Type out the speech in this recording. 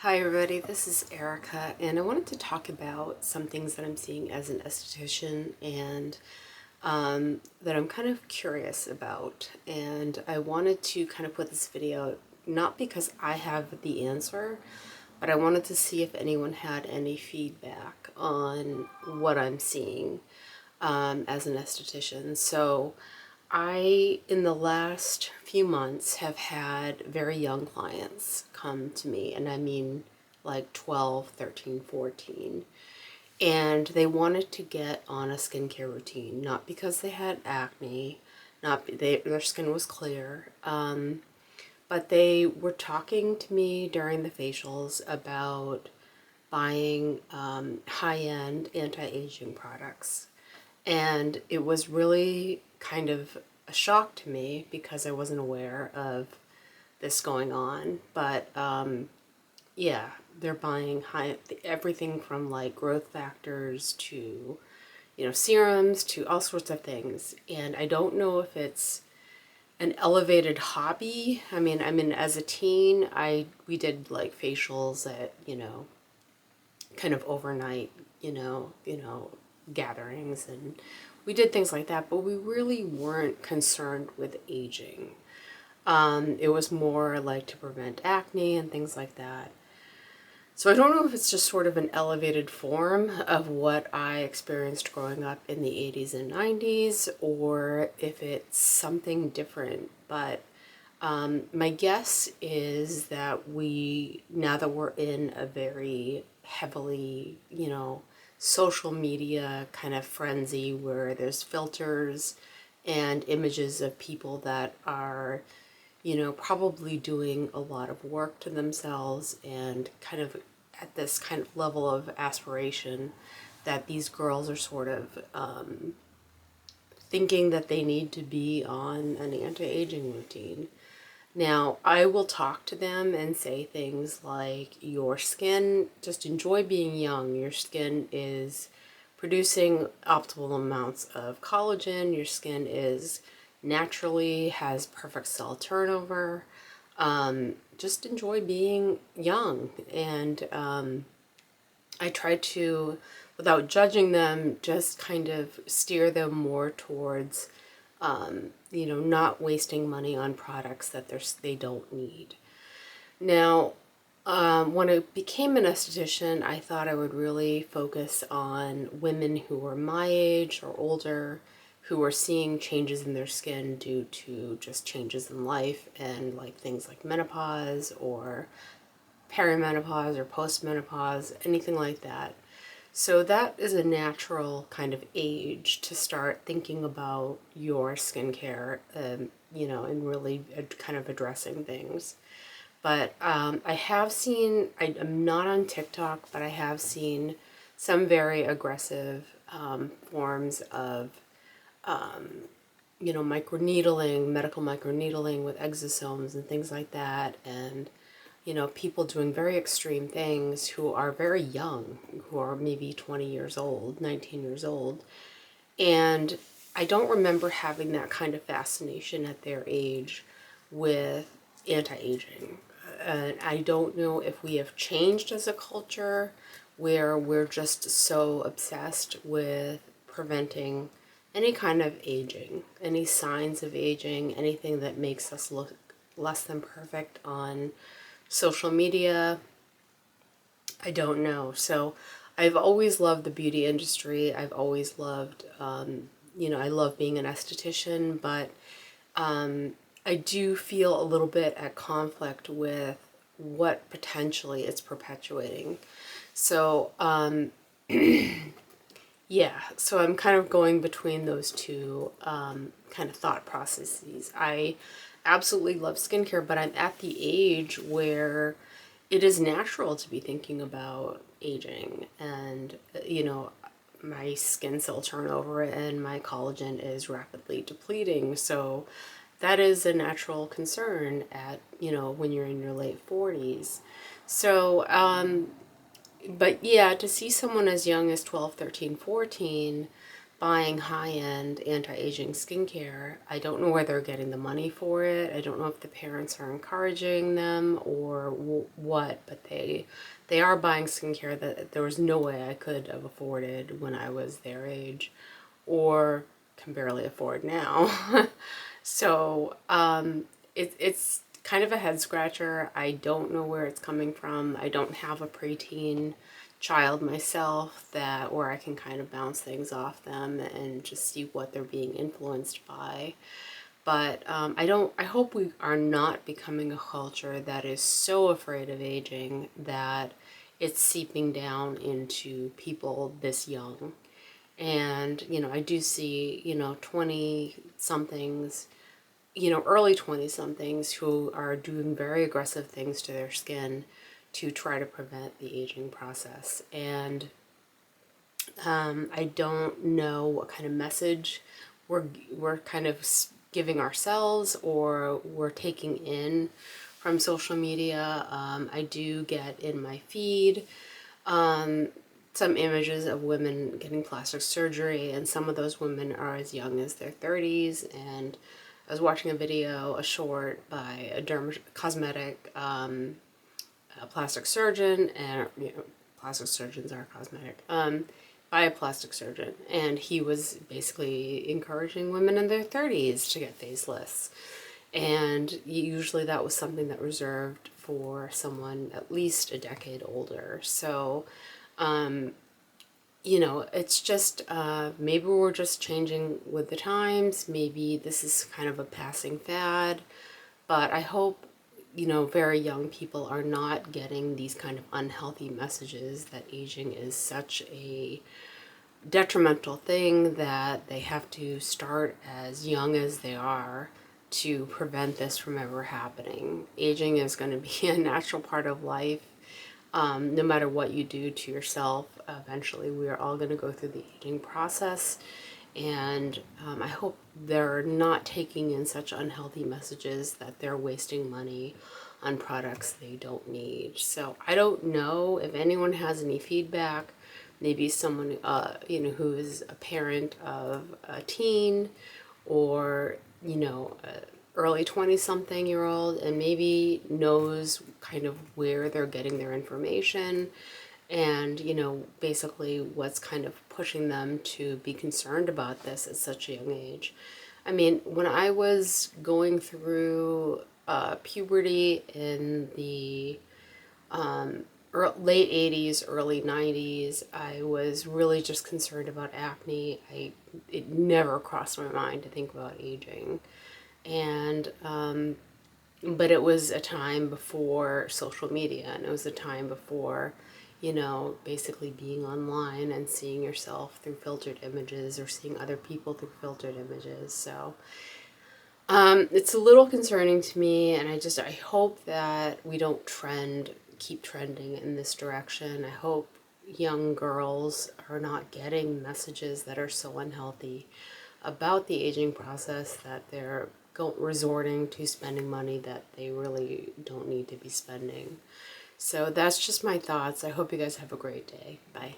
Hi everybody, this is Erica, and I wanted to talk about some things that I'm seeing as an esthetician and that I'm kind of curious about. And I wanted to kind of put this video not because I have the answer, but I wanted to see if anyone had any feedback on what I'm seeing as an esthetician. So in the last few months, have had very young clients come to me, and I mean like 12, 13, 14. And they wanted to get on a skincare routine, not because they had acne, their skin was clear, but they were talking to me during the facials about buying high-end anti-aging products. And it was really kind of a shock to me because I wasn't aware of this going on. But yeah, they're buying everything from like growth factors to, serums to all sorts of things. And I don't know if it's an elevated hobby. I mean, as a teen, we did like facials at, kind of overnight, gatherings, and we did things like that, but we really weren't concerned with aging. It was more like to prevent acne and things like that. So I don't know if it's just sort of an elevated form of what I experienced growing up in the 80s and 90s, or if it's something different. But my guess is that now that we're in a very heavily, social media kind of frenzy where there's filters and images of people that are, probably doing a lot of work to themselves and kind of at this kind of level of aspiration, that these girls are sort of thinking that they need to be on an anti-aging routine. Now, I will talk to them and say things like, your skin, just enjoy being young. Your skin is producing optimal amounts of collagen. Your skin is naturally has perfect cell turnover. Just enjoy being young. And I try to, without judging them, just kind of steer them more towards not wasting money on products that they don't need. Now, when I became an esthetician, I thought I would really focus on women who were my age or older, who were seeing changes in their skin due to just changes in life and like things like menopause or perimenopause or postmenopause, anything like that. So that is a natural kind of age to start thinking about your skincare, and really kind of addressing things. But I have seen, I'm not on TikTok, but I have seen some very aggressive forms of, microneedling, medical microneedling with exosomes and things like that. And people doing very extreme things who are very young, who are maybe 20 years old, 19 years old. And I don't remember having that kind of fascination at their age with anti-aging. And I don't know if we have changed as a culture where we're just so obsessed with preventing any kind of aging, any signs of aging, anything that makes us look less than perfect on social media. I don't know. So I've always loved the beauty industry. I've always loved, I love being an esthetician, but I do feel a little bit at conflict with what potentially it's perpetuating. So, yeah, so I'm kind of going between those two kind of thought processes. I absolutely love skincare, but I'm at the age where it is natural to be thinking about aging. And, my skin cell turnover and my collagen is rapidly depleting. So that is a natural concern when you're in your late 40s. So, but yeah, to see someone as young as 12, 13, 14 buying high-end anti-aging skincare, I don't know where they're getting the money for it. I don't know if the parents are encouraging them or know what, but they are buying skincare that there was no way I could have afforded when I was their age, or can barely afford now. So it's kind of a head scratcher. I don't know where it's coming from. I don't have a preteen child myself that where I can kind of bounce things off them and just see what they're being influenced by. But I hope we are not becoming a culture that is so afraid of aging that it's seeping down into people this young. And, I do see, 20 somethings, early 20 somethings who are doing very aggressive things to their skin to try to prevent the aging process. And I don't know what kind of message we're kind of giving ourselves or we're taking in from social media. I do get in my feed some images of women getting plastic surgery, and some of those women are as young as their 30s. And I was watching a video, a short by a cosmetic a plastic surgeon, and plastic surgeons are cosmetic. By a plastic surgeon, and he was basically encouraging women in their 30s to get facelifts. And usually that was something that reserved for someone at least a decade older. So, it's just maybe we're just changing with the times. Maybe this is kind of a passing fad, but I hope very young people are not getting these kind of unhealthy messages that aging is such a detrimental thing that they have to start as young as they are to prevent this from ever happening. Aging is going to be a natural part of life. No matter what you do to yourself, eventually we are all going to go through the aging process. And I hope they're not taking in such unhealthy messages that they're wasting money on products they don't need. So I don't know if anyone has any feedback. Maybe someone, who is a parent of a teen, or, early 20-something-year-old, and maybe knows kind of where they're getting their information and, basically what's kind of pushing them to be concerned about this at such a young age. I mean, when I was going through puberty in the late 80s, early 90s, I was really just concerned about acne. It never crossed my mind to think about aging. And but it was a time before social media, and it was a time before, basically being online and seeing yourself through filtered images or seeing other people through filtered images. So it's a little concerning to me, and I hope that we don't keep trending in this direction. I hope young girls are not getting messages that are so unhealthy about the aging process that they're resorting to spending money that they really don't need to be spending. So that's just my thoughts. I hope you guys have a great day. Bye.